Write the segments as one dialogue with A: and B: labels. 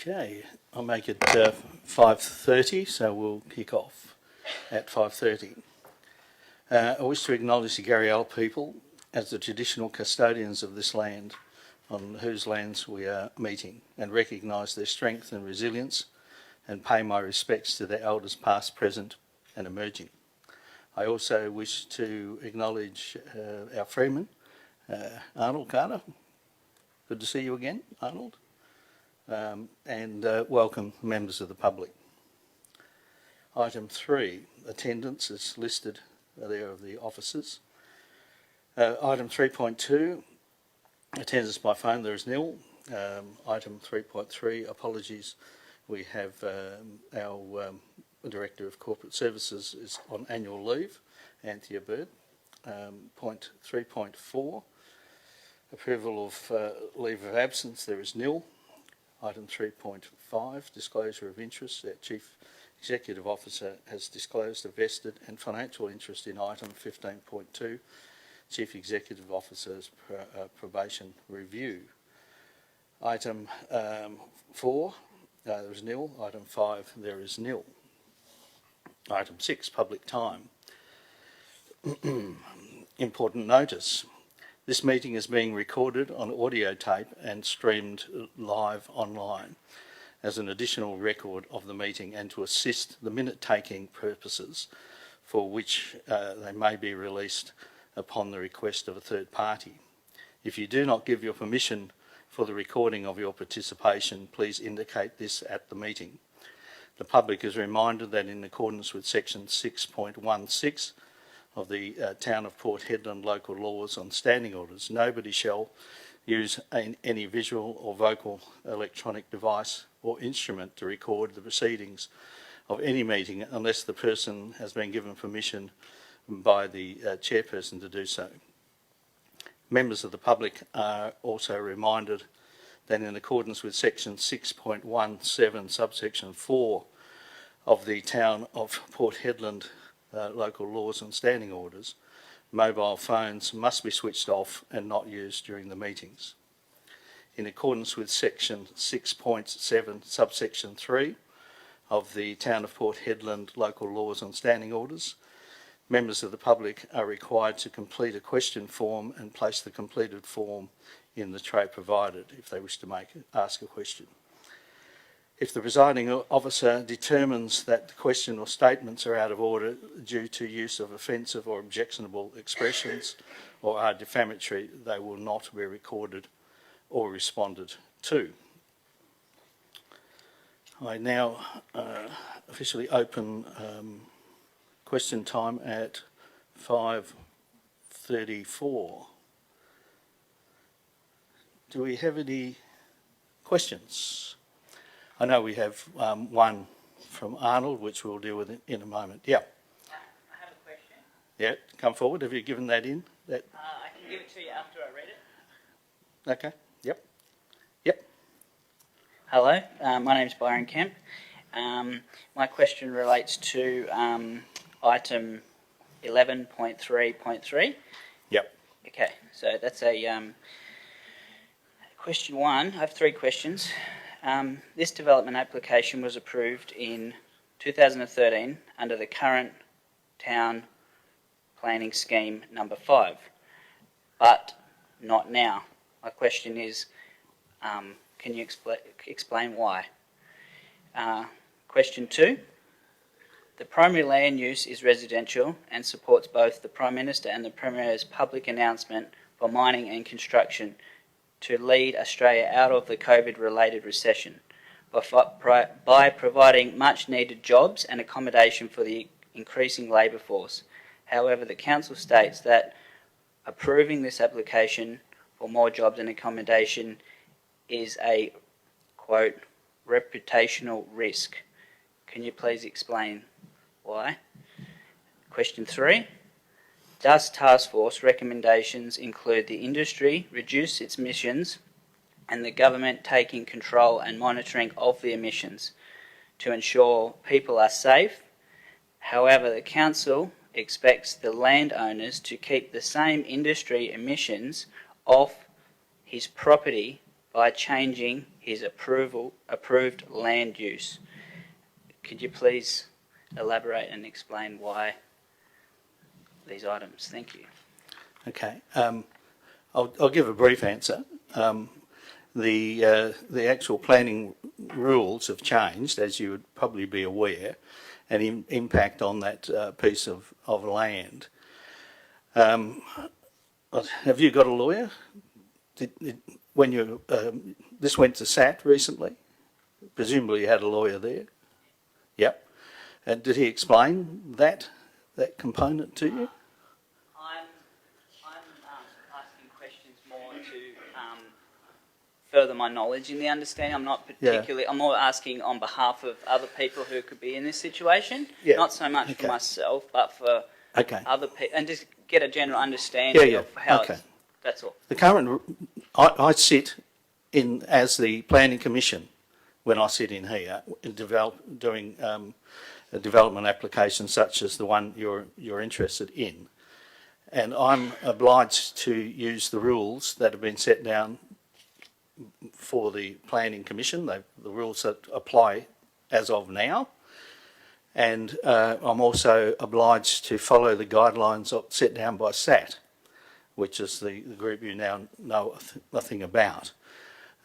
A: Okay, I'll make it 5:30, so we'll kick off at 5:30. I wish to acknowledge the Garial people as the traditional custodians of this land on whose lands we are meeting, and recognise their strength and resilience, and pay my respects to their elders past, present and emerging. I also wish to acknowledge our freeman, Arnold Carter. Good to see you again, Arnold. And welcome members of the public. Item 3, attendance is listed there of the officers. Item 3.2, attendance by phone, there is nil. Item 3.3, apologies. We have our Director of Corporate Services is on annual leave, Anthea Bird. Point 3.4, approval of leave of absence, there is nil. Item 3.5, disclosure of interest. Our Chief Executive Officer has disclosed a vested and financial interest in item 15.2, Chief Executive Officer's probation review. Item 4, there is nil. Item 5, there is nil. Item 6, public time. Important notice. This meeting is being recorded on audio tape and streamed live online as an additional record of the meeting and to assist the minute-taking purposes for which they may be released upon the request of a third party. If you do not give your permission for the recording of your participation, please indicate this at the meeting. The public is reminded that in accordance with section 6.16 of the Town of Port Hedland local laws on standing orders, nobody shall use any visual or vocal electronic device or instrument to record the proceedings of any meeting unless the person has been given permission by the chairperson to do so. Members of the public are also reminded that in accordance with section 6.17 subsection 4 of the Town of Port Hedland local laws and standing orders, mobile phones must be switched off and not used during the meetings. In accordance with section 6.7 subsection 3 of the Town of Port Hedland local laws and standing orders, members of the public are required to complete a question form and place the completed form in the tray provided if they wish to ask a question. If the presiding officer determines that the question or statements are out of order due to use of offensive or objectionable expressions or are defamatory, they will not be recorded or responded to. I now officially open question time at 5:34. Do we have any questions? I know we have one from Arnold, which we'll deal with in a moment. Yeah.
B: I have a question.
A: Yeah, come forward. Have you given that in?
B: I can give it to you after I read it.
A: Okay. Yep. Yep.
B: Hello, my name's Byron Kemp. My question relates to item 11.3.3.
A: Yep.
B: Okay, so that's a question 1. I have 3 questions. This development application was approved in 2013 under the current town planning scheme number 5, but not now. My question is, can you explain why? Question 2, the primary land use is residential and supports both the Prime Minister and the Premier's public announcement for mining and construction to lead Australia out of the COVID-related recession by providing much-needed jobs and accommodation for the increasing labour force. However, the Council states that approving this application for more jobs and accommodation is a, quote, reputational risk. Can you please explain why? Question 3. Does Task Force recommendations include the industry reduce its emissions and the government taking control and monitoring of the emissions to ensure people are safe? However, the Council expects the landowners to keep the same industry emissions off his property by changing his is approved land use. Could you please elaborate and explain why these items? Thank you.
A: Okay. I'll give a brief answer. The actual planning rules have changed, as you would probably be aware, and impact on that piece of land. Have you got a lawyer? This went to SAT recently? Presumably you had a lawyer there? Yep. And did he explain that component to you?
B: I'm asking questions more to further my knowledge in the understanding. I'm not particularly. I'm more asking on behalf of other people who could be in this situation.
A: Yeah.
B: Not so much for myself, but for other people, and just get a general understanding of how.
A: Okay.
B: That's all.
A: The current, I sit in as the planning commission when I sit in here doing a development application such as the one you're interested in, and I'm obliged to use the rules that have been set down for the planning commission, the rules that apply as of now, and I'm also obliged to follow the guidelines set down by SAT, which is the group you now know nothing about.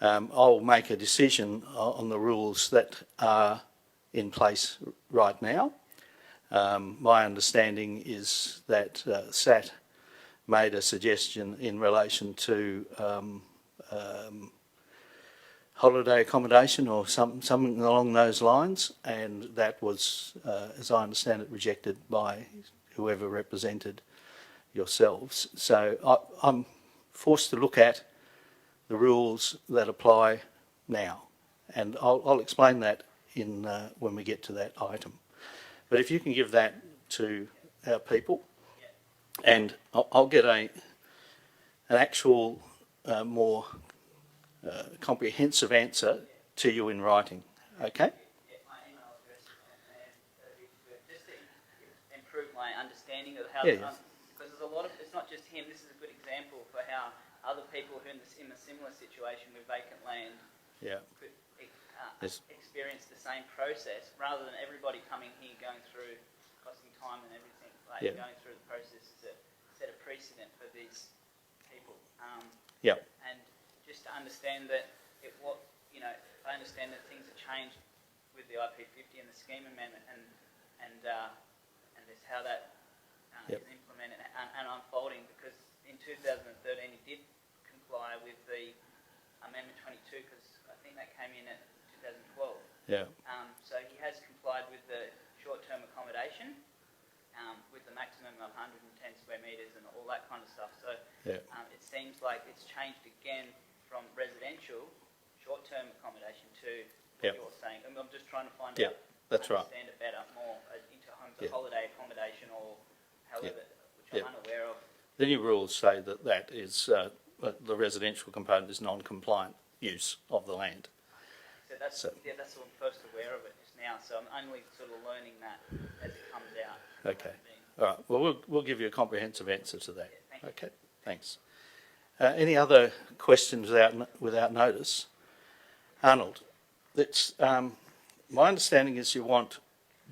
A: I'll make a decision on the rules that are in place right now. My understanding is that SAT made a suggestion in relation to holiday accommodation or something along those lines, and that was, as I understand it, rejected by whoever represented yourselves. So I'm forced to look at the rules that apply now, and I'll explain that in when we get to that item. But if you can give that to our people, and I'll get an actual more comprehensive answer to you in writing. Okay?
B: My email address, and just to improve my understanding of how. Because there's a lot of. It's not just him. This is a good example for how other people who are in a similar situation with vacant land could experience the same process, rather than everybody coming here going through, costing time and everything, going through the process to set a precedent for these people. And just to understand that I understand that things have changed with the IP50 and the scheme amendment, and there's how that is implemented and unfolding, because in 2013 he did comply with the Amendment 22, because I think that came in at 2012. So he has complied with the short-term accommodation, with the maximum of 110 square metres and all that kind of stuff. So it seems like it's changed again from residential short-term accommodation to what you're saying. I'm just trying to find out, understand it better, more into holiday accommodation or however, which I'm unaware of.
A: The new rules say that is the residential component is non-compliant use of the land.
B: So that's I'm first aware of it just now. So I'm only sort of learning that as it comes out.
A: Okay. All right. Well, we'll give you a comprehensive answer to that. Okay. Thanks. Any other questions without notice? Arnold, my understanding is you want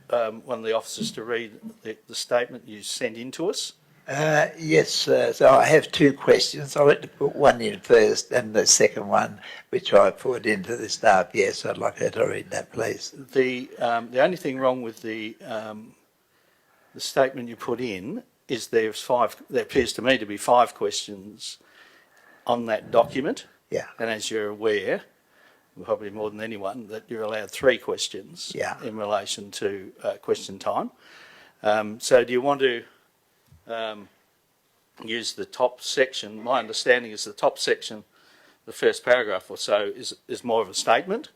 A: one of the officers to read the statement you sent in to us.
C: Yes, so I have two questions. I want to put one in first and the second one, which I put into the staff. Yes, I'd like her to read that, please.
A: The only thing wrong with the statement you put in is there appears to me to be 5 questions on that document.
C: Yeah.
A: And as you're aware, probably more than anyone, that you're allowed 3 questions in relation to question time. So do you want to use the top section? My understanding is the top section, the first paragraph or so, is more of a statement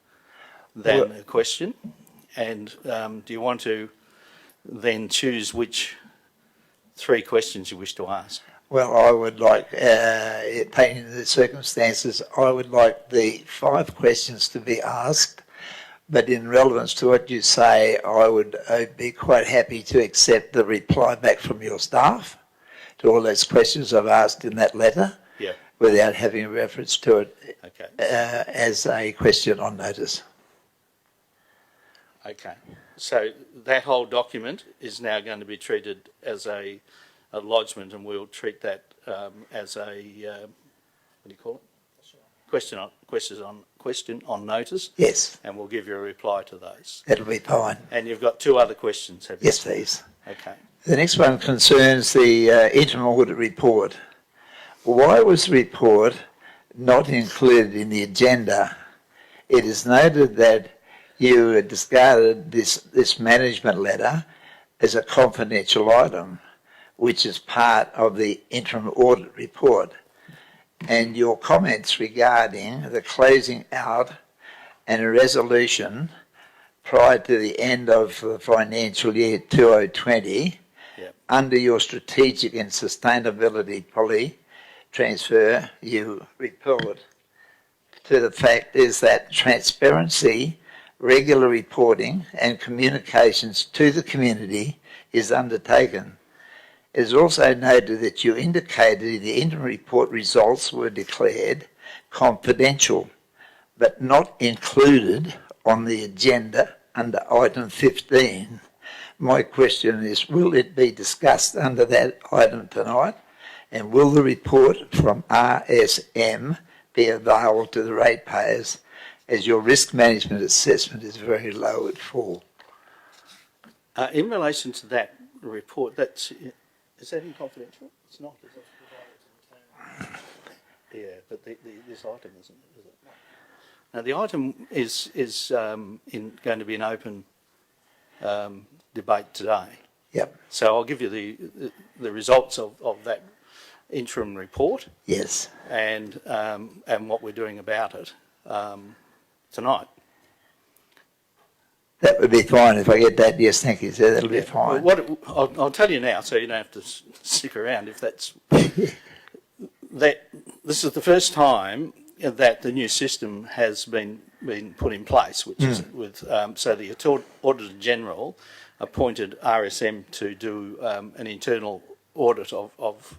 A: than a question. And do you want to then choose which 3 questions you wish to ask?
C: Well, I would like, painting the circumstances, I would like the 5 questions to be asked, but in relevance to what you say, I'd be quite happy to accept the reply back from your staff to all those questions I've asked in that letter.
A: Yeah.
C: without having a reference to it
A: Okay.
C: as a question on notice.
A: Okay. So that whole document is now going to be treated as a lodgement, and we'll treat that as a what do you call it? Question on notice,
C: Yes,
A: and we'll give you a reply to those.
C: that'll be fine.
A: And you've got two other questions, have you?
C: Yes, please.
A: Okay.
C: The next one concerns the interim audit report. Why was the report not included in the agenda? It is noted that you had discarded this management letter as a confidential item, which is part of the interim audit report. And your comments regarding the closing out and a resolution prior to the end of the financial year 2020
A: Yep.
C: under your strategic and sustainability policy transfer, you report to the fact is that transparency, regular reporting and communications to the community is undertaken. It is also noted that you indicated the interim report results were declared confidential, but not included on the agenda under item 15. My question is, will it be discussed under that item tonight? And will the report from RSM be available to the ratepayers, as your risk management assessment is very low at 4?
A: In relation to that report, is that in confidential? It's not, is it? Yeah, but this item isn't, is it? Now, the item is going to be an open debate today.
C: Yep.
A: So I'll give you the results of that interim report
C: Yes.
A: and what we're doing about it tonight.
C: That would be fine if I get that. Yes, thank you, sir. That'll be fine.
A: Well, I'll tell you now, so you don't have to stick around. If that's that, this is the first time that the new system has been put in place, which is with so the Auditor General appointed RSM to do an internal audit of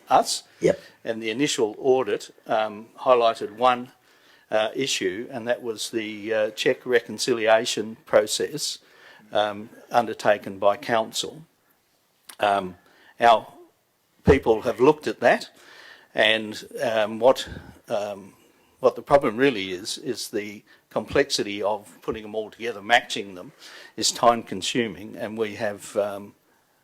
A: us.
C: Yep.
A: And the initial audit highlighted one issue, and that was the check reconciliation process undertaken by council. Our people have looked at that, and what the problem really is the complexity of putting them all together, matching them, is time consuming, and we have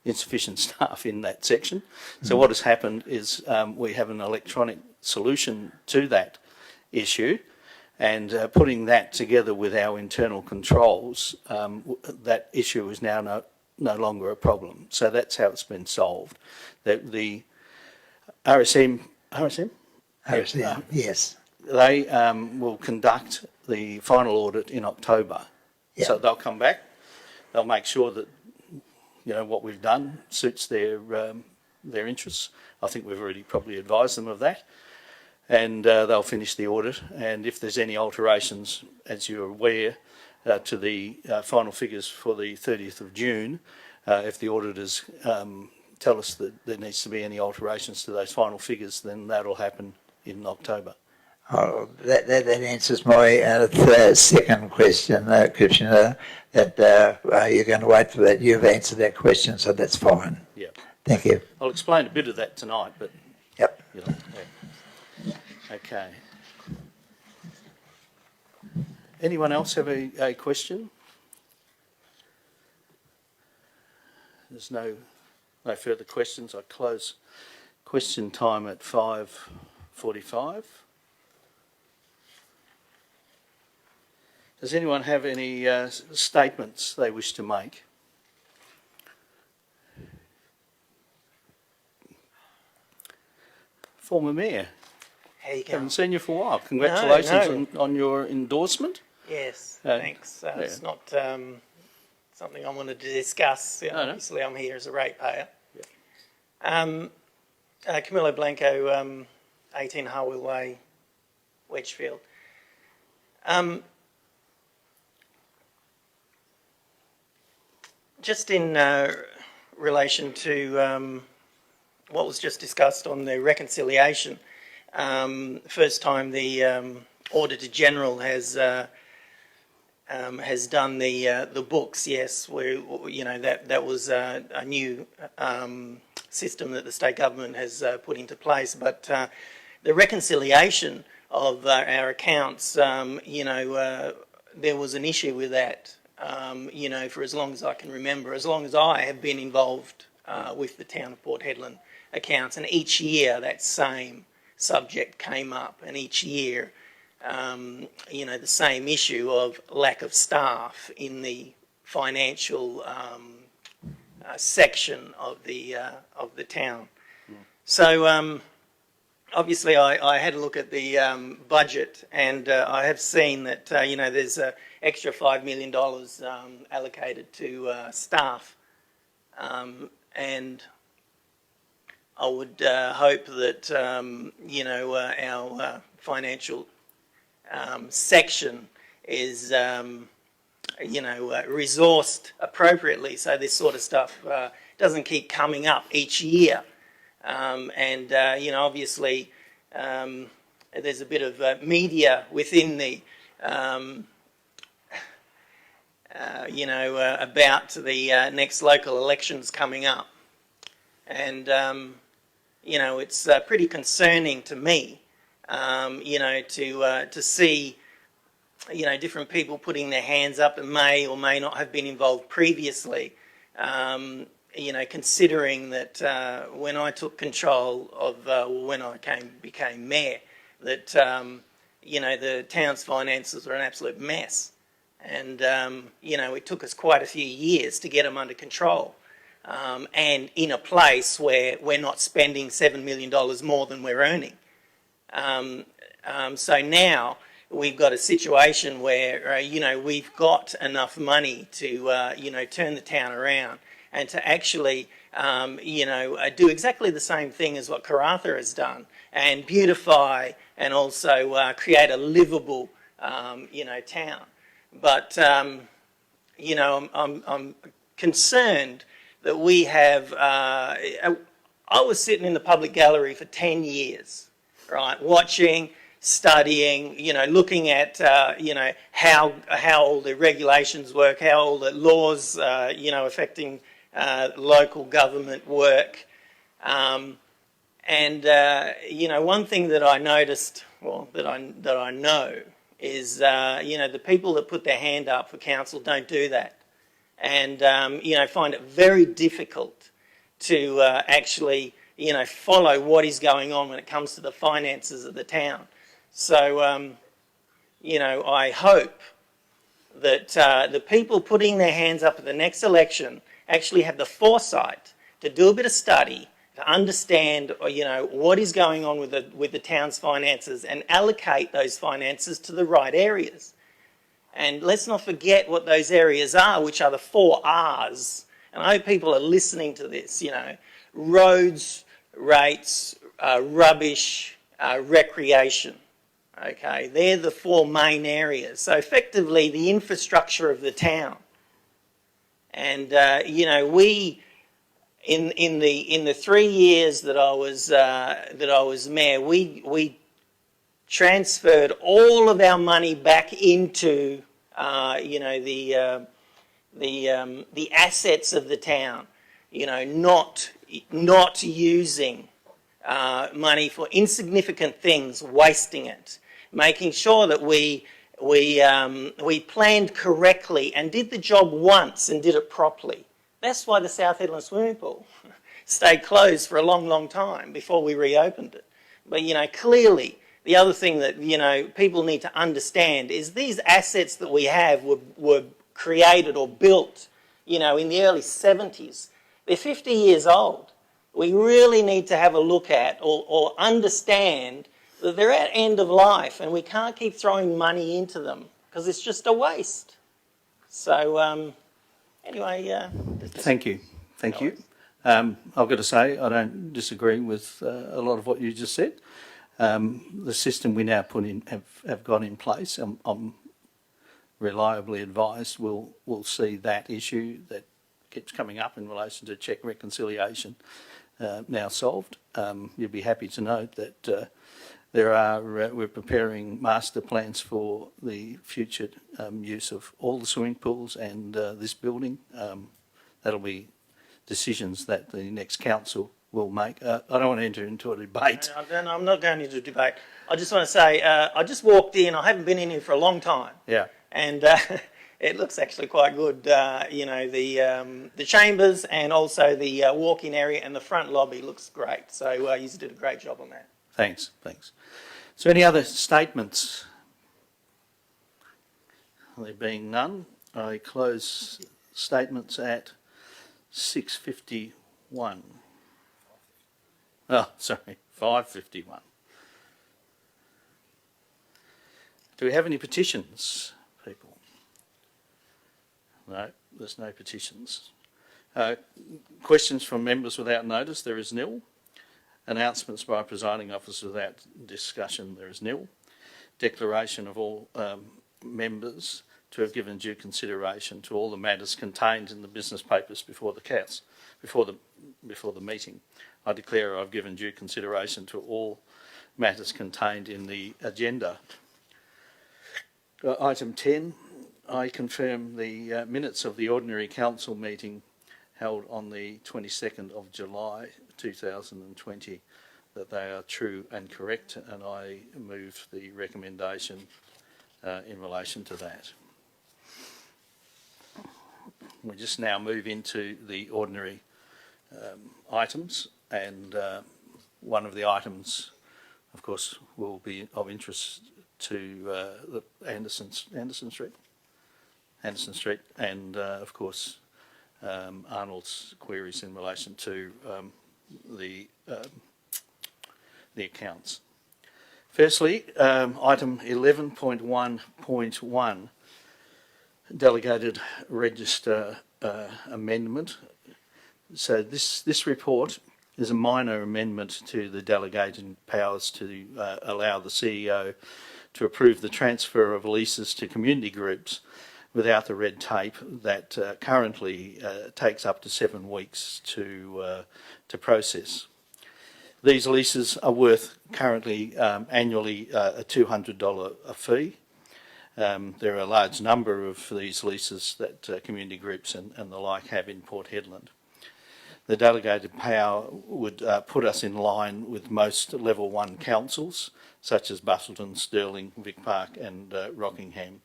A: insufficient staff in that section. So what has happened is we have an electronic solution to that issue, and putting that together with our internal controls, that issue is now no longer a problem. So that's how it's been solved. The RSM,
C: yes.
A: they will conduct the final audit in October.
C: Yep.
A: So they'll come back, they'll make sure that what we've done suits their interests. I think we've already probably advised them of that. And they'll finish the audit, and if there's any alterations, as you're aware, to the final figures for the 30th of June, if the auditors tell us that there needs to be any alterations to those final figures, then that'll happen in October.
C: Oh, that answers my second question, Commissioner, that you're going to wait for that. You've answered that question, so that's fine.
A: Yeah.
C: Thank you.
A: I'll explain a bit of that tonight, but...
C: Yep.
A: Yeah. Okay. Anyone else have a question? There's no further questions. I close question time at 5:45. Does anyone have any statements they wish to make? Former Mayor.
D: How you going?
A: Haven't seen you for a while. Congratulations
D: No.
A: on your endorsement.
D: Yes,
A: Uh,
D: thanks.
A: yeah.
D: It's not something I wanted to discuss.
A: No.
D: Obviously, I'm here as a ratepayer. Camilo Blanco, 18 Harwell Way, Wedgefield. Just in relation to what was just discussed on the reconciliation, First time the Auditor General has done the books. Yes, where that was a new system that the state government has put into place. But the reconciliation of our accounts, there was an issue with that. For as long as I can remember, as long as I have been involved with the town of Port Hedland accounts, and each year that same subject came up, and each year, the same issue of lack of staff in the financial section of the town. So obviously, I had a look at the budget, and I have seen that there's an extra $5 million allocated to staff, and I would hope that our financial section is resourced appropriately, so this sort of stuff doesn't keep coming up each year. Obviously, there's a bit of media within the about the next local elections coming up, and it's pretty concerning to me, to see different people putting their hands up and may or may not have been involved previously. Considering that when I took control of, when I became mayor, that the town's finances were an absolute mess, and it took us quite a few years to get them under control, and in a place where we're not spending $7 million more than we're earning. So now we've got a situation where we've got enough money to turn the town around, and to actually, do exactly the same thing as what Karratha has done, and beautify and also create a livable, town. But, I'm concerned that we have. I was sitting in the public gallery for 10 years, right, watching, studying, looking at, how all the regulations work, how all the laws, affecting local government work. One thing that I noticed, that I know, is, the people that put their hand up for council don't do that, and, find it very difficult to actually, follow what is going on when it comes to the finances of the town. So, I hope that the people putting their hands up at the next election actually have the foresight to do a bit of study, to understand, what is going on with the town's finances, and allocate those finances to the right areas. And let's not forget what those areas are, which are the 4 R's. And I hope people are listening to this, roads, rates, rubbish, recreation. Okay, they're the 4 main areas. So effectively, the infrastructure of the town. And we, in the 3 years that I was mayor, we transferred all of our money back into the assets of the town. Not using money for insignificant things, wasting it, making sure that we planned correctly and did the job once and did it properly. That's why the South Hedland swimming pool stayed closed for a long, long time before we reopened it. But, clearly, the other thing that, people need to understand is these assets that we have were created or built, in the early 70s. They're 50 years old. We really need to have a look at or understand that they're at end of life, and we can't keep throwing money into them because it's just a waste. So, anyway...
A: Thank you. I've got to say, I don't disagree with a lot of what you just said. The system we now have got in place, I'm reliably advised we'll see that issue that keeps coming up in relation to cheque reconciliation now solved. You'd be happy to note that We're preparing master plans for the future use of all the swimming pools and this building. That'll be decisions that the next council will make. I don't want to enter into a debate.
D: No, I'm not going into a debate. I just want to say, I just walked in. I haven't been in here for a long time.
A: Yeah.
D: And it looks actually quite good. The chambers and also the walk-in area and the front lobby looks great. So you did a great job on that.
A: Thanks. So any other statements? There being none, I close statements at 6:51. Oh, sorry, 5:51. Do we have any petitions, people? No, there's no petitions. Questions from members without notice, there is nil. Announcements by presiding officer without discussion, there is nil. Declaration of all members to have given due consideration to all the matters contained in the business papers before the meeting. I declare I've given due consideration to all matters contained in the agenda. Item 10, I confirm the minutes of the ordinary council meeting held on the 22nd of July 2020, that they are true and correct, and I move the recommendation in relation to that. We just now move into the ordinary items, and one of the items, of course, will be of interest to the Anderson Street, and of course Arnold's queries in relation to the accounts. Firstly, item 11.1.1, delegated register amendment. So this report is a minor amendment to the delegated powers to allow the CEO to approve the transfer of leases to community groups without the red tape that currently takes up to 7 weeks to process. These leases are worth currently annually a $200 fee. There are a large number of these leases that community groups and the like have in Port Hedland. The delegated power would put us in line with most level 1 councils, such as Busselton, Stirling, Vic Park and Rockingham.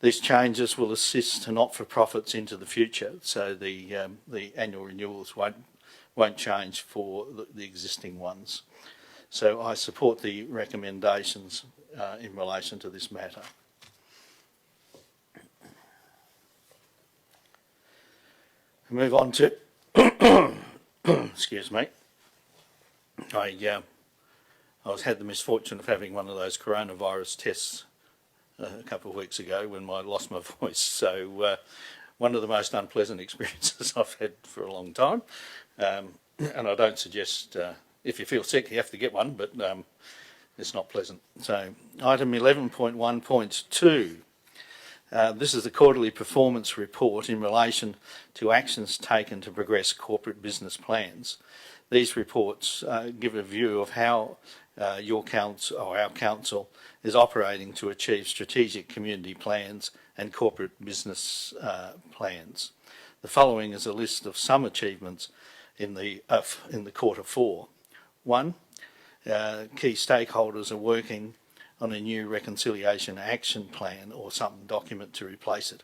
A: These changes will assist not-for-profits into the future, so the annual renewals won't change for the existing ones. So I support the recommendations in relation to this matter. Move on to, excuse me, I had the misfortune of having one of those coronavirus tests a couple of weeks ago when I lost my voice. So one of the most unpleasant experiences I've had for a long time. And I don't suggest, if you feel sick, you have to get one, but it's not pleasant. So item 11.1.2. This is the quarterly performance report in relation to actions taken to progress corporate business plans. These reports give a view of how your council or our council is operating to achieve strategic community plans and corporate business plans. The following is a list of some achievements in the quarter 4. 1, key stakeholders are working on a new reconciliation action plan or some document to replace it.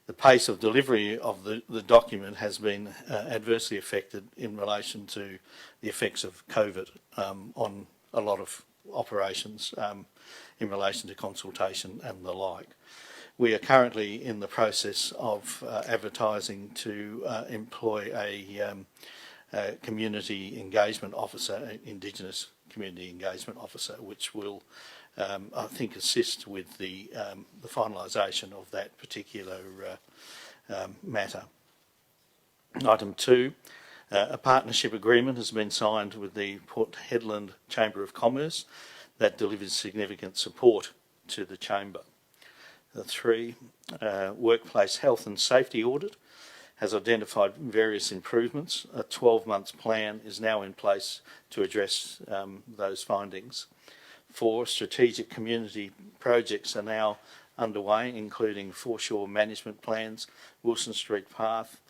A: The pace of delivery of the document has been adversely affected in relation to the effects of COVID on a lot of operations in relation to consultation and the like. We are currently in the process of advertising to employ a community engagement officer, Indigenous community engagement officer, which will I think assist with the finalisation of that particular matter. Item 2, a partnership agreement has been signed with the Port Hedland Chamber of Commerce that delivers significant support to the Chamber. 3, workplace health and safety audit has identified various improvements. A 12-month plan is now in place to address those findings. 4 strategic community projects are now underway, including foreshore management plans, Wilson Street Path,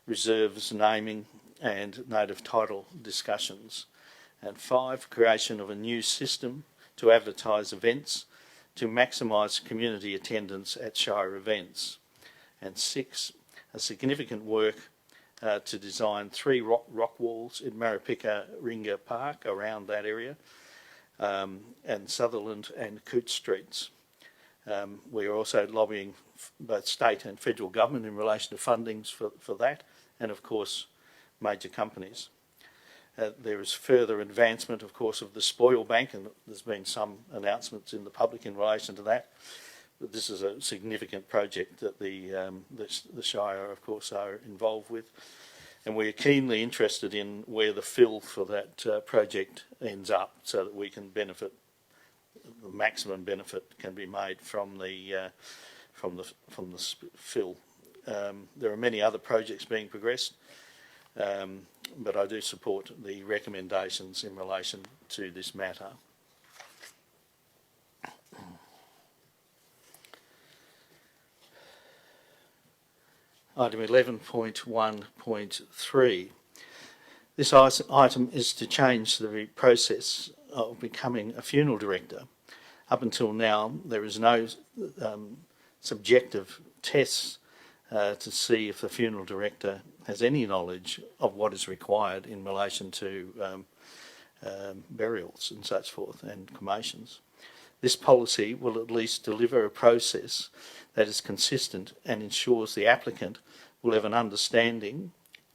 A: reserves naming and native title discussions. And 5, creation of a new system to advertise events to maximise community attendance at Shire events. And 6, a significant work to design 3 rock walls in Maripika Ringa Park around that area, and Sutherland and Coote Streets. We are also lobbying both state and federal government in relation to fundings for that, and of course major companies. There is further advancement, of course, of the spoil bank, and there's been some announcements in the public in relation to that. But this is a significant project that the Shire, of course, are involved with, and we're keenly interested in where the fill for that project ends up, so that we can benefit. The maximum benefit can be made from the fill. There are many other projects being progressed. But I do support the recommendations in relation to this matter. Item 11.1.3. This item is to change the process of becoming a funeral director. Up until now, there is no subjective tests to see if the funeral director has any knowledge of what is required in relation to burials and such forth, and cremations. This policy will at least deliver a process that is consistent and ensures the applicant will have an understanding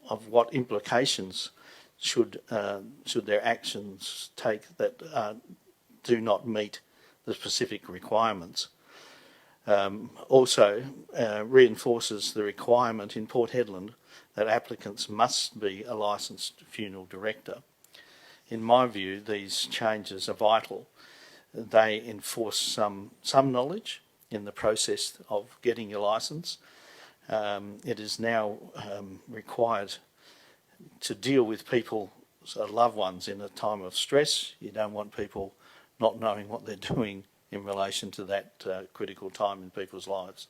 A: of what implications should their actions take that do not meet the specific requirements. Also reinforces the requirement in Port Hedland that applicants must be a licensed funeral director. In my view, these changes are vital. They enforce some knowledge in the process of getting your licence. It is now required to deal with people's loved ones in a time of stress. You don't want people not knowing what they're doing in relation to that critical time in people's lives.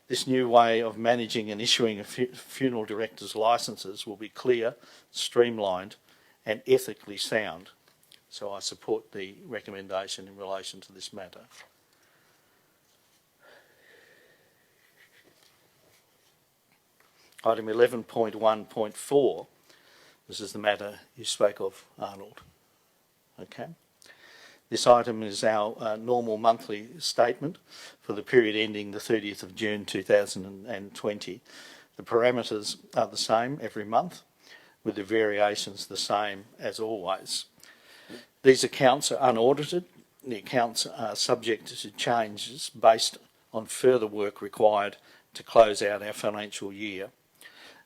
A: This new way of managing and issuing a funeral director's licences will be clear, streamlined and ethically sound. So I support the recommendation in relation to this matter. Item 11.1.4. This is the matter you spoke of, Arnold. Okay. This item is our normal monthly statement for the period ending the 30th of June 2020. The parameters are the same every month, with the variations the same as always. These accounts are unaudited. The accounts are subject to changes based on further work required to close out our financial year.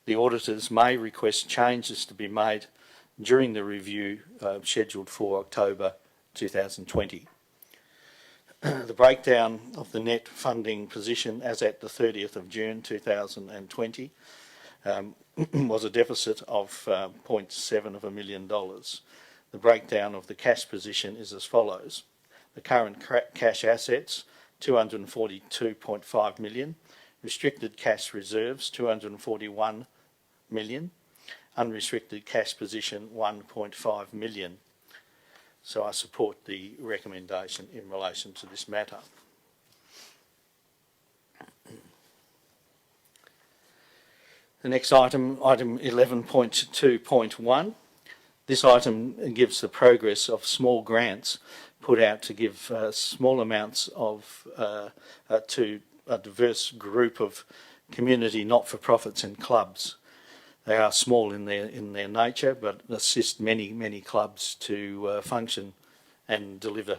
A: The auditors may request changes to be made during the review scheduled for October 2020. The breakdown of the net funding position as at the 30th of June 2020 was a deficit of $0.7 million. The breakdown of the cash position is as follows. The current cash assets, $242.5 million. Restricted cash reserves, $241 million. Unrestricted cash position, $1.5 million. So I support the recommendation in relation to this matter. The next item, item 11.2.1. This item gives the progress of small grants put out to give small amounts of to a diverse group of community not-for-profits and clubs. They are small in their nature, but assist many clubs to function and deliver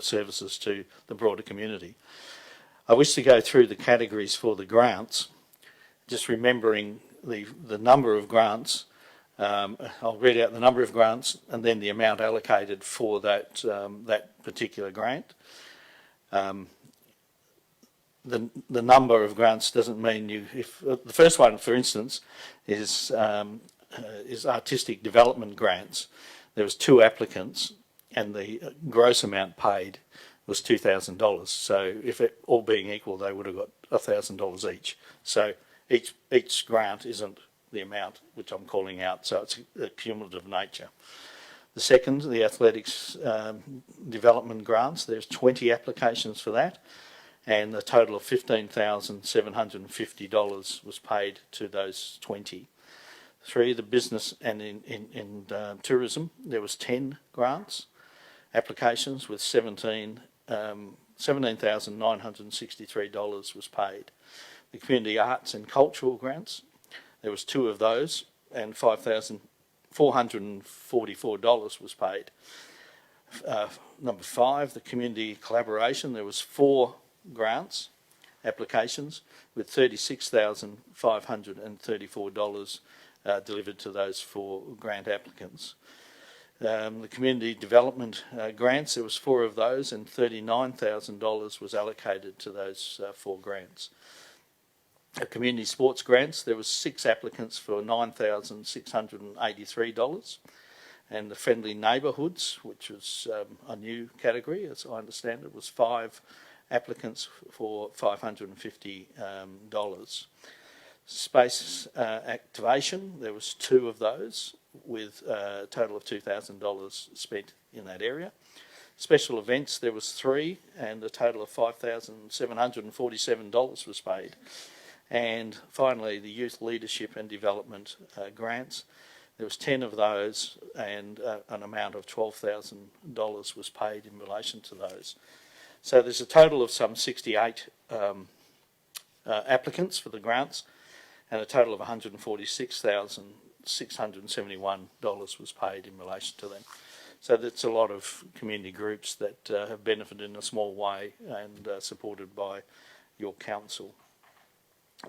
A: services to the broader community. I wish to go through the categories for the grants, just remembering the number of grants. I'll read out the number of grants and then the amount allocated for that particular grant. The number of grants doesn't mean you. If the first one, for instance, is artistic development grants. There was 2 applicants and the gross amount paid was $2,000. So if it all being equal, they would have got $1,000 each. So each grant isn't the amount which I'm calling out, so it's a cumulative nature. The second, the athletics development grants, there's 20 applications for that, and a total of $15,750 was paid to those 20. Three, the business and in tourism, there was 10 grants, applications with $17,963 was paid. The community arts and cultural grants, there was 2 of those, and $5,444 was paid. Number 5, the community collaboration, there was 4 grants, applications, with $36,534 delivered to those 4 grant applicants. The community development grants, there was 4 of those, and $39,000 was allocated to those 4 grants. Community sports grants, there was 6 applicants for $9,683, and the friendly neighbourhoods, which was a new category, as I understand it, was 5 applicants for $550. Space activation, there was 2 of those, with a total of $2,000 spent in that area. Special events, there was 3, and a total of $5,747 was paid. And finally, the youth leadership and development grants, there was 10 of those, and an amount of $12,000 was paid in relation to those. So there's a total of some 68 applicants for the grants, and a total of $146,671 was paid in relation to them. So that's a lot of community groups that have benefited in a small way and supported by your council.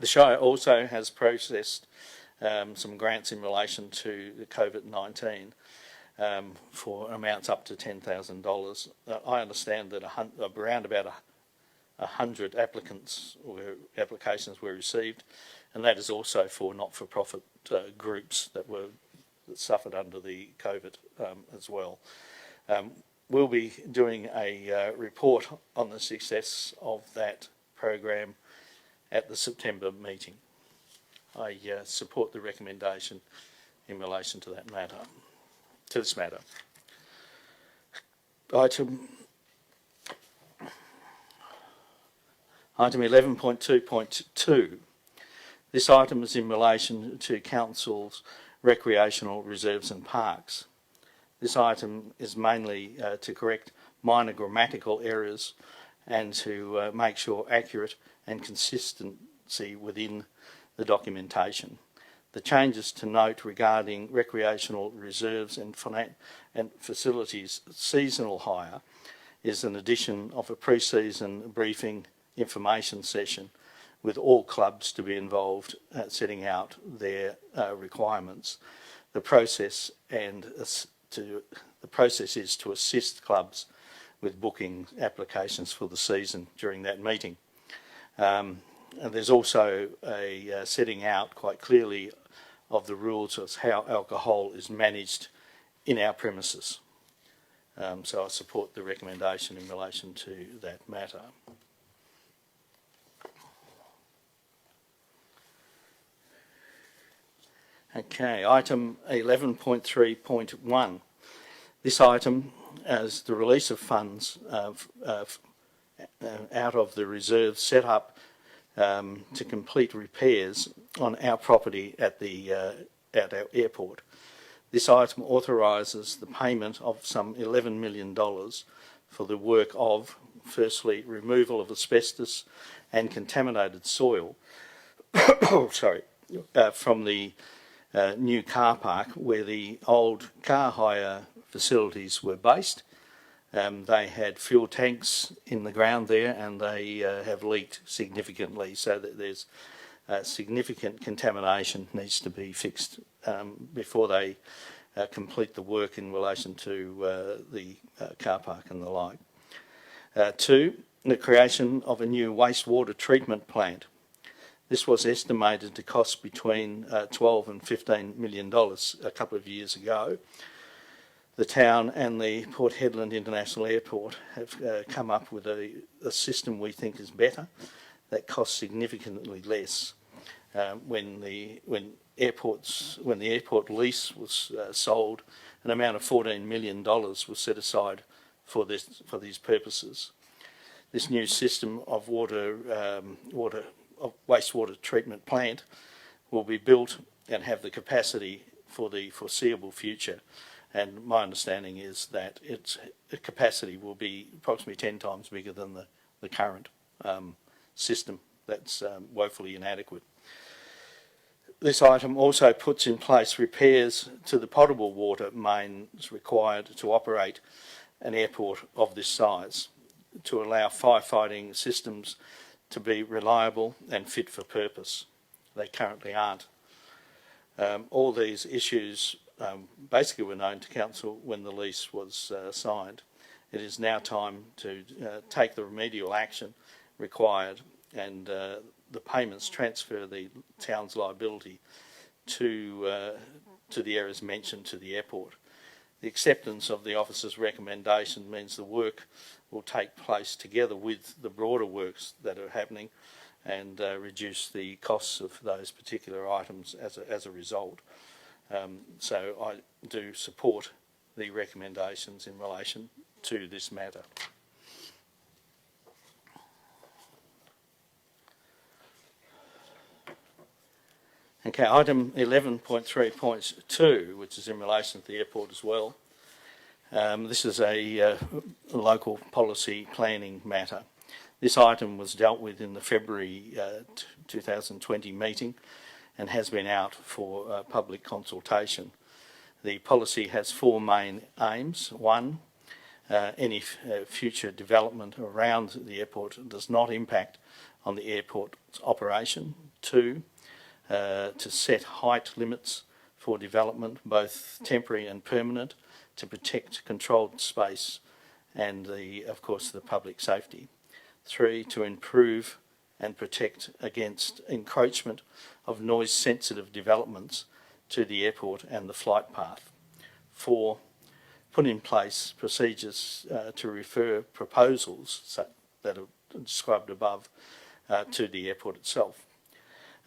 A: The Shire also has processed some grants in relation to the COVID-19 for amounts up to $10,000. I understand that around about 100 applications were received, and that is also for not-for-profit groups that suffered under the COVID as well. We'll be doing a report on the success of that program at the September meeting. I support the recommendation in relation to that matter, to this matter. Item 11.2.2. This item is in relation to Council's recreational reserves and parks. This item is mainly to correct minor grammatical errors and to make sure accurate and consistency within the documentation. The changes to note regarding recreational reserves and facilities seasonal hire is an addition of a pre-season briefing information session with all clubs to be involved setting out their requirements. The process is to assist clubs with booking applications for the season during that meeting. And there's also a setting out quite clearly of the rules of how alcohol is managed in our premises. So I support the recommendation in relation to that matter. Okay, item 11.3.1. This item is the release of funds out of the reserve set up to complete repairs on our property at our airport. This item authorises the payment of some $11 million for the work of, firstly, removal of asbestos and contaminated soil from the new car park where the old car hire facilities were based. They had fuel tanks in the ground there, and they have leaked significantly, so that there's significant contamination needs to be fixed before they complete the work in relation to the car park and the like. 2, the creation of a new wastewater treatment plant. This was estimated to cost between $12 and $15 million a couple of years ago. The town and the Port Hedland International Airport have come up with a system we think is better, that costs significantly less. When the airport lease was sold, an amount of $14 million was set aside for these purposes. This new system of wastewater treatment plant will be built and have the capacity for the foreseeable future. And my understanding is that its capacity will be approximately 10 times bigger than the current system that's woefully inadequate. This item also puts in place repairs to the potable water mains required to operate an airport of this size, to allow firefighting systems to be reliable and fit for purpose. They currently aren't. All these issues basically were known to Council when the lease was signed. It is now time to take the remedial action required and the payments transfer the town's liability to the areas mentioned to the airport. The acceptance of the officer's recommendation means the work will take place together with the broader works that are happening and reduce the costs of those particular items as a result. So I do support the recommendations in relation to this matter. Okay, item 11.3.2, which is in relation to the airport as well. This is a local policy planning matter. This item was dealt with in the February 2020 meeting and has been out for public consultation. The policy has four main aims. One, any future development around the airport does not impact on the airport's operation. Two, to set height limits for development, both temporary and permanent, to protect controlled space and, of course, the public safety. Three, to improve and protect against encroachment of noise-sensitive developments to the airport and the flight path. Four, put in place procedures to refer proposals that are described above to the airport itself.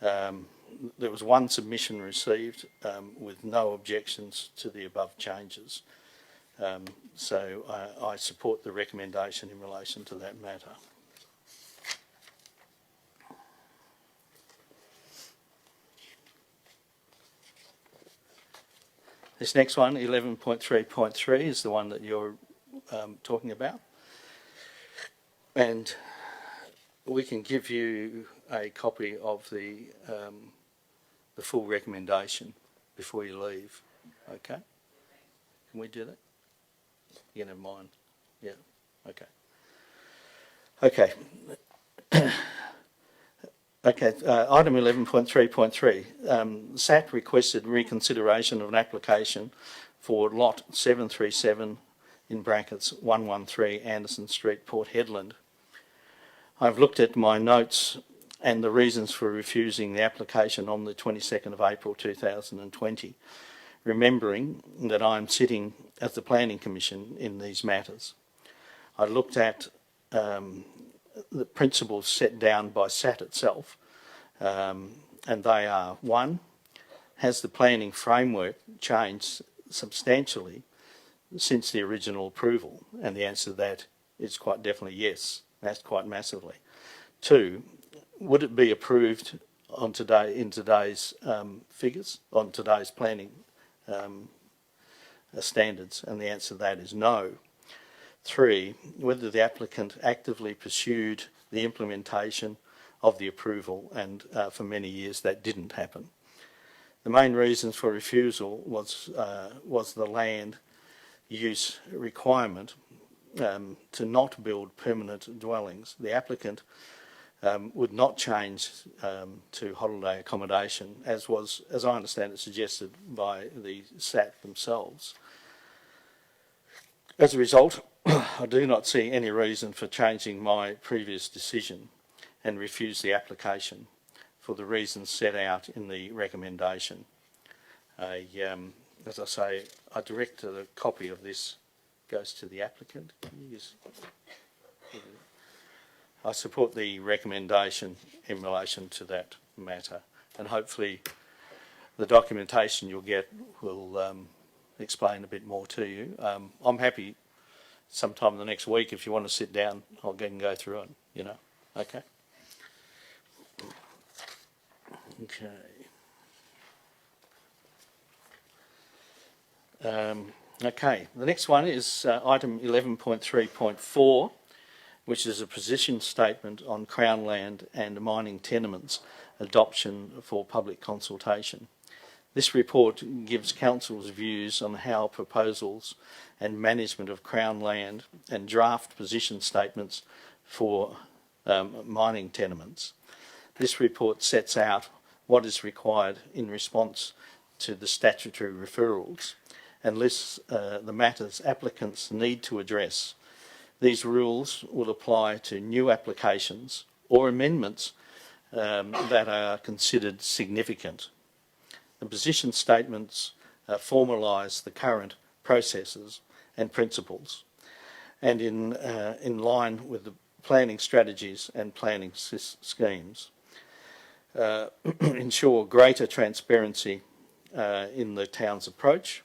A: There was one submission received with no objections to the above changes. So I support the recommendation in relation to that matter. This next one, 11.3.3, is the one that you're talking about. And we can give you a copy of the full recommendation before you leave. Okay? Can we do that? You don't mind? Yeah. Okay. Okay. Okay. Item 11.3.3. SAT requested reconsideration of an application for lot 737 in brackets 113 Anderson Street, Port Hedland. I've looked at my notes and the reasons for refusing the application on the 22nd of April 2020, remembering that I'm sitting as the Planning Commission in these matters. I looked at the principles set down by SAT itself, and they are: one, has the planning framework changed substantially since the original approval? And the answer to that is quite definitely yes. That's quite massively. Two, would it be approved in today's figures, on today's planning standards? And the answer to that is no. Three, whether the applicant actively pursued the implementation of the approval, and for many years that didn't happen. The main reasons for refusal was the land use requirement to not build permanent dwellings. The applicant would not change to holiday accommodation, as I understand it, suggested by the SAT themselves. As a result, I do not see any reason for changing my previous decision and refuse the application for the reasons set out in the recommendation. As I say, I direct that a copy of this goes to the applicant. I support the recommendation in relation to that matter, and hopefully the documentation you'll get will explain a bit more to you. I'm happy sometime in the next week if you want to sit down. I'll go through it. Okay. Okay. Okay. The next one is item 11.3.4. which is a position statement on Crown land and mining tenements adoption for public consultation. This report gives council's views on how proposals and management of Crown land and draft position statements for mining tenements. This report sets out what is required in response to the statutory referrals and lists the matters applicants need to address. These rules will apply to new applications or amendments that are considered significant. The position statements formalise the current processes and principles, and in line with the planning strategies and planning schemes, ensure greater transparency in the town's approach,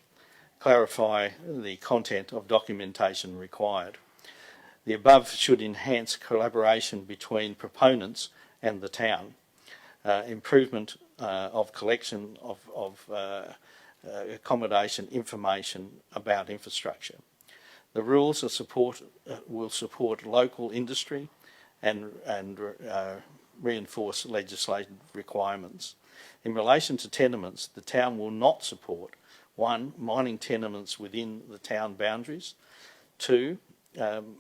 A: clarify the content of documentation required. The above should enhance collaboration between proponents and the town, improvement of collection of accommodation information about infrastructure. The rules will support local industry and reinforce legislative requirements. In relation to tenements, the town will not support 1. Mining tenements within the town boundaries. 2.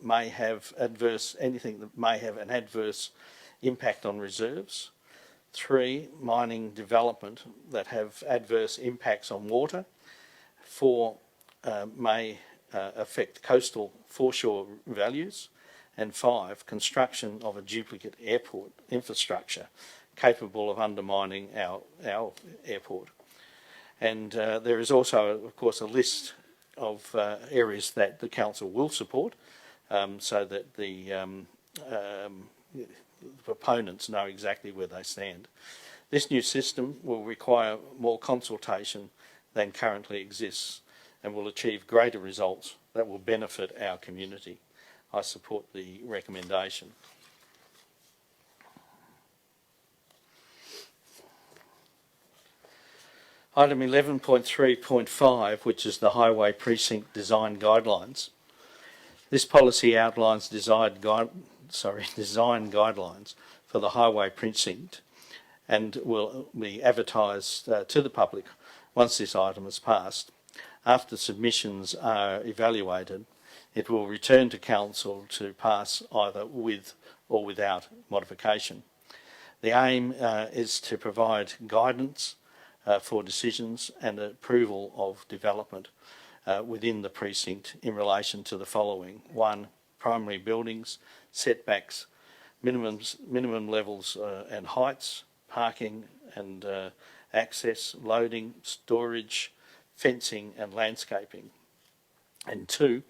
A: May have anything that may have an adverse impact on reserves. 3. Mining development that have adverse impacts on water. 4. May affect coastal foreshore values. And 5. Construction of a duplicate airport infrastructure capable of undermining our airport. And there is also, of course, a list of areas that the council will support, so that the proponents know exactly where they stand. This new system will require more consultation than currently exists and will achieve greater results that will benefit our community. I support the recommendation. Item 11.3.5, which is the Highway Precinct Design Guidelines. This policy outlines design guidelines for the Highway Precinct and will be advertised to the public once this item is passed. After submissions are evaluated, it will return to Council to pass either with or without modification. The aim is to provide guidance for decisions and approval of development within the precinct in relation to the following. 1. Primary buildings, setbacks, minimum levels and heights, parking and access, loading, storage, fencing and landscaping. And 2.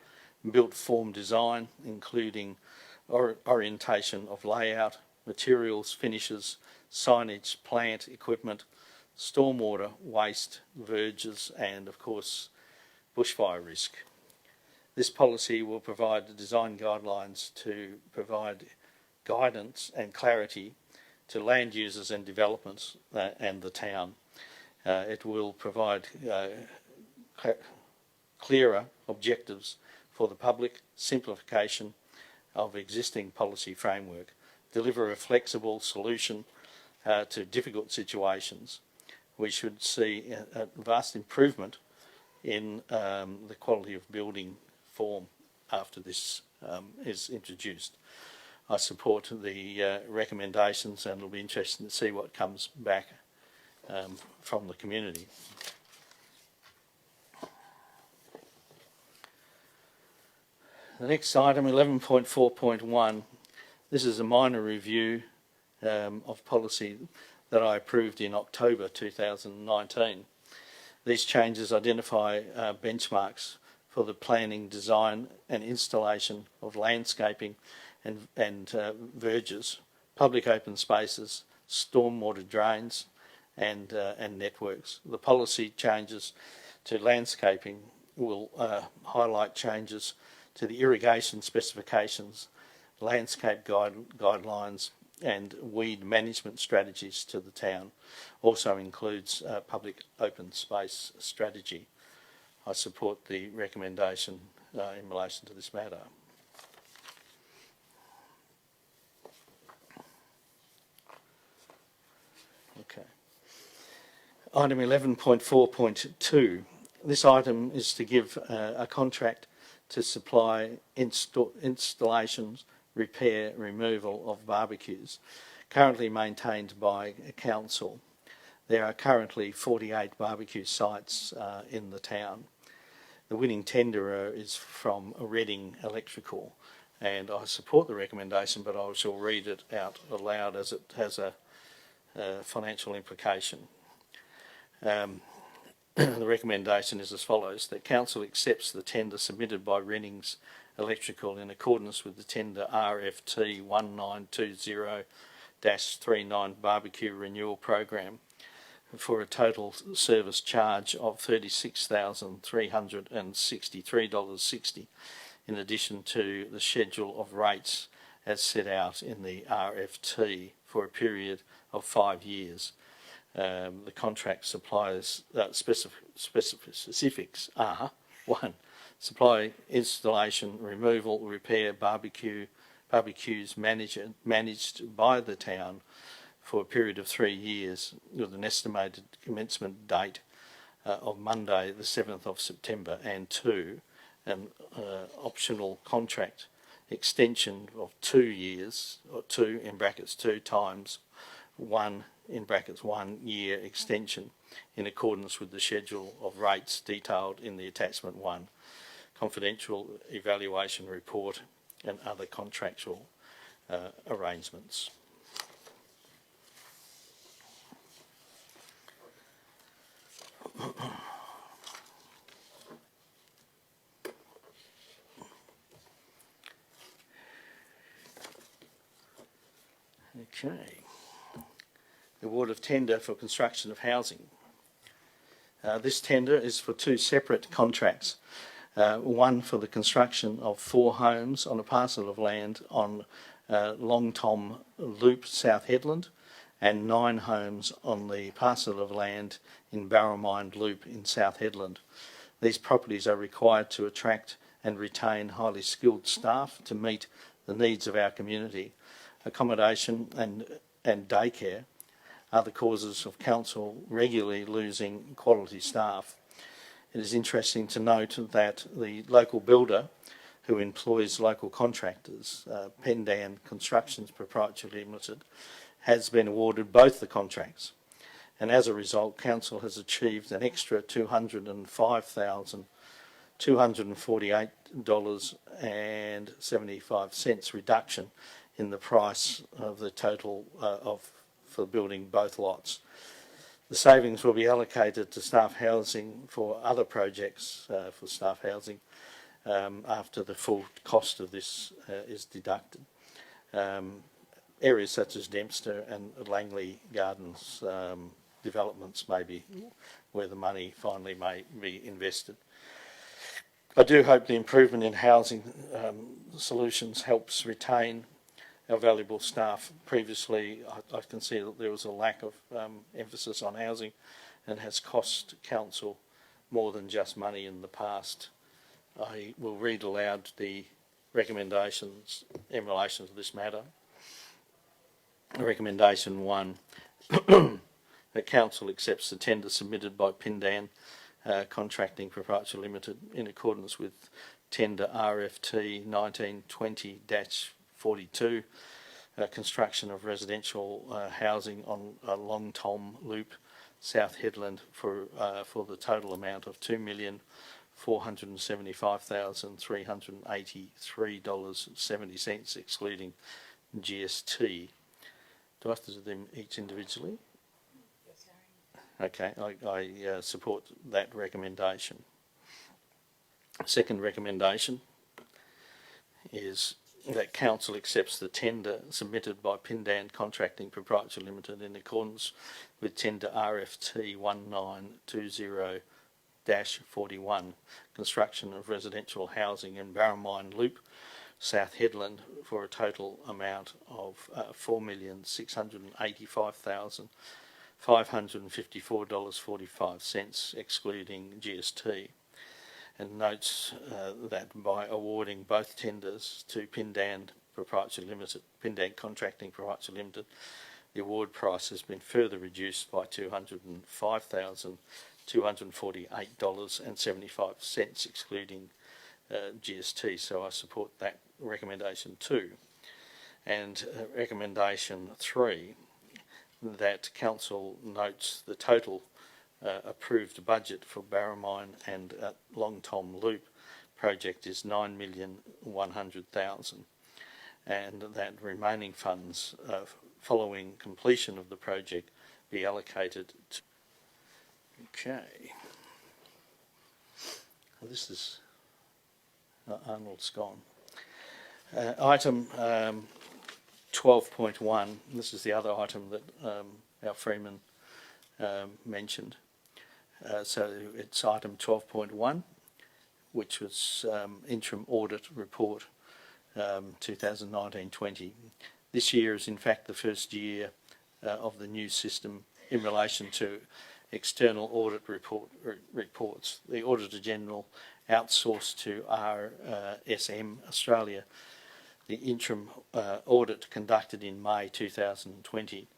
A: Built form design, including orientation of layout, materials, finishes, signage, plant, equipment, stormwater, waste, verges, and of course bushfire risk. This policy will provide the design guidelines to provide guidance and clarity to land users and developments and the town. It will provide clearer objectives for the public, simplification of existing policy framework, deliver a flexible solution to difficult situations. We should see a vast improvement in the quality of building form after this is introduced. I support the recommendations and it'll be interesting to see what comes back from the community. The next item, 11.4.1, this is a minor review of policy that I approved in October 2019. These changes identify benchmarks for the planning, design and installation of landscaping and verges, public open spaces, stormwater drains and networks. The policy changes to landscaping will highlight changes to the irrigation specifications, landscape guidelines and weed management strategies to the town. Also includes public open space strategy. I support the recommendation in relation to this matter. Okay. Item 11.4.2. This item is to give a contract to supply installations, repair, removal of barbecues, currently maintained by a council. There are currently 48 barbecue sites in the town. The winning tenderer is from Reading Electrical, and I support the recommendation, but I shall read it out aloud as it has a financial implication. The recommendation is as follows: that Council accepts the tender submitted by Reading's Electrical in accordance with the tender RFT 1920-39 barbecue renewal program for a total service charge of $36,363.60 in addition to the schedule of rates as set out in the RFT for a period of 5 years. The contract supplies specifics are: 1. Supply, installation, removal, repair, barbecues managed by the town for a period of 3 years with an estimated commencement date of Monday the 7th of September, and 2, an optional contract extension of 2 years, or 2 in brackets 2 times 1 in brackets 1 year extension in accordance with the schedule of rates detailed in the attachment 1, confidential evaluation report and other contractual arrangements. Okay. Award of tender for construction of housing. This tender is for 2 separate contracts. One for the construction of 4 homes on a parcel of land on Long Tom Loop, South Hedland, and 9 homes on the parcel of land in Barrowmind Loop in South Hedland. These properties are required to attract and retain highly skilled staff to meet the needs of our community. Accommodation and daycare are the causes of council regularly losing quality staff. It is interesting to note that the local builder who employs local contractors, Pendan Constructions Proprietary Limited, has been awarded both the contracts, and as a result council has achieved an extra $205,248.75 reduction in the price of the total for building both lots. The savings will be allocated to staff housing for other projects for staff housing after the full cost of this is deducted. Areas such as Dempster and Langley Gardens developments may be where the money finally may be invested. I do hope the improvement in housing solutions helps retain our valuable staff. Previously, I can see that there was a lack of emphasis on housing and has cost council more than just money in the past. I will read aloud the recommendations in relation to this matter. Recommendation 1, that council accepts the tender submitted by Pindan Contracting Proprietary Limited in accordance with tender RFT 1920-42, construction of residential housing on Long Tom Loop, South Hedland for the total amount of $2,475,383.70 excluding GST. Do I have to do them each individually? Okay, I support that recommendation. Second recommendation is that Council accepts the tender submitted by Pindan Contracting Proprietary Limited in accordance with tender RFT 1920-41, construction of residential housing in Barramine Loop, South Headland, for a total amount of $4,685,554.45, excluding GST, and notes that by awarding both tenders to Pindan Contracting Proprietary Limited, the award price has been further reduced by $205,248.75, excluding GST. So I support that recommendation too. And recommendation 3, that Council notes the total approved budget for Barramine and Long Tom Loop project is $9,100,000, and that remaining funds following completion of the project be allocated to... Okay. Well, this is... Arnold's gone. Item 12.1, this is the other item that our Freeman mentioned. So it's item 12.1, which was interim audit report 2019-20. This year is in fact the first year of the new system in relation to external audit reports. The Auditor General outsourced to RSM Australia the interim audit conducted in May 2020.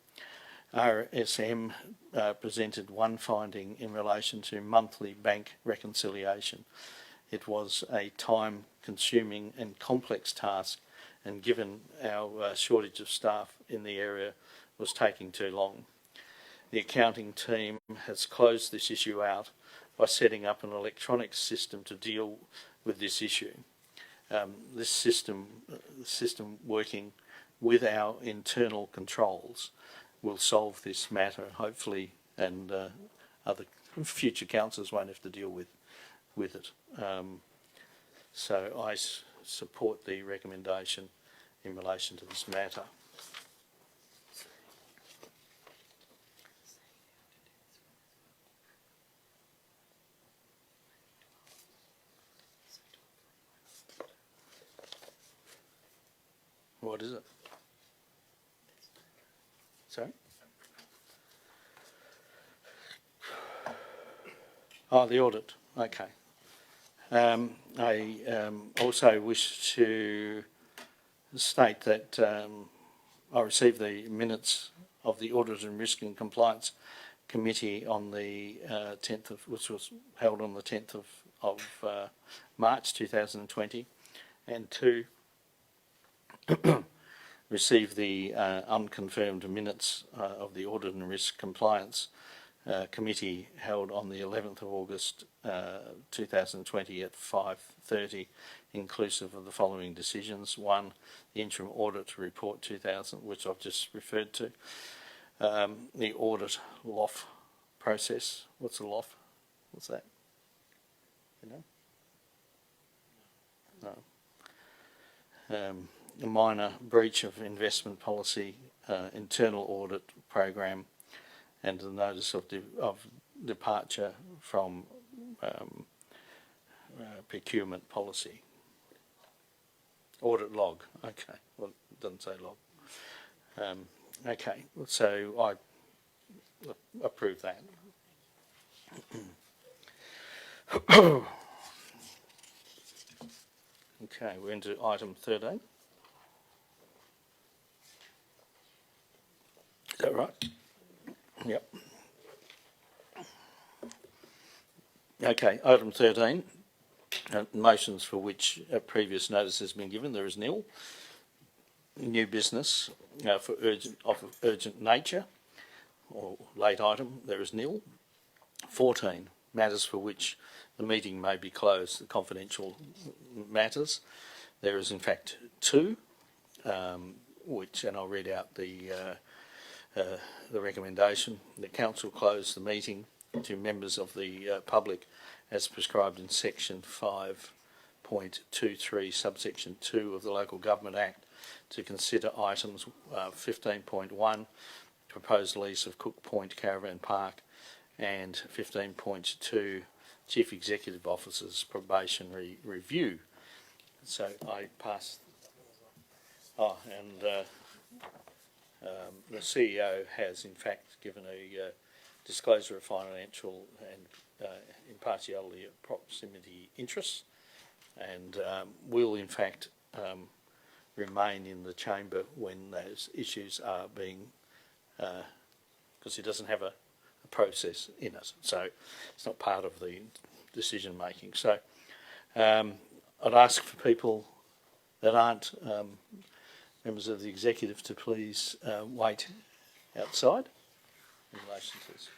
A: RSM presented one finding in relation to monthly bank reconciliation. It was a time-consuming and complex task, and given our shortage of staff in the area, was taking too long. The accounting team has closed this issue out by setting up an electronic system to deal with this issue. This system working with our internal controls will solve this matter, hopefully, and other future councils won't have to deal with it. So I support the recommendation in relation to this matter. What is it? Sorry? Oh, the audit. Okay. I also wish to state that I received the minutes of the Audit and Risk and Compliance Committee on the 10th of, which was held on the 10th of March 2020, and to receive the unconfirmed minutes of the Audit and Risk Compliance Committee held on the 11th of August 2020 at 5:30, inclusive of the following decisions. 1, the interim audit report 2000, which I've just referred to. The audit LOF process. What's a LOF? What's that? You know? No. A minor breach of investment policy, internal audit program, and the notice of departure from procurement policy. Audit log. Okay. Well, it doesn't say log. Okay. So I approve that. Okay. We're into item 13. Is that right? Yep. Okay, item 13, motions for which a previous notice has been given. There is nil. New business of urgent nature, or late item, there is nil. 14, matters for which the meeting may be closed, the confidential matters. There is in fact 2, which, and I'll read out the the recommendation that council close the meeting to members of the public as prescribed in section 5.23 subsection 2 of the Local Government Act to consider items 15.1 proposed lease of Cook Point Caravan Park and 15.2 Chief Executive Officer's probationary review. So I pass. The CEO has in fact given a disclosure of financial and impartiality of proximity interests, and will in fact remain in the chamber when those issues are being, because he doesn't have a process in it, so it's not part of the decision making. So I'd ask for people that aren't members of the executive to please wait outside in relation to this.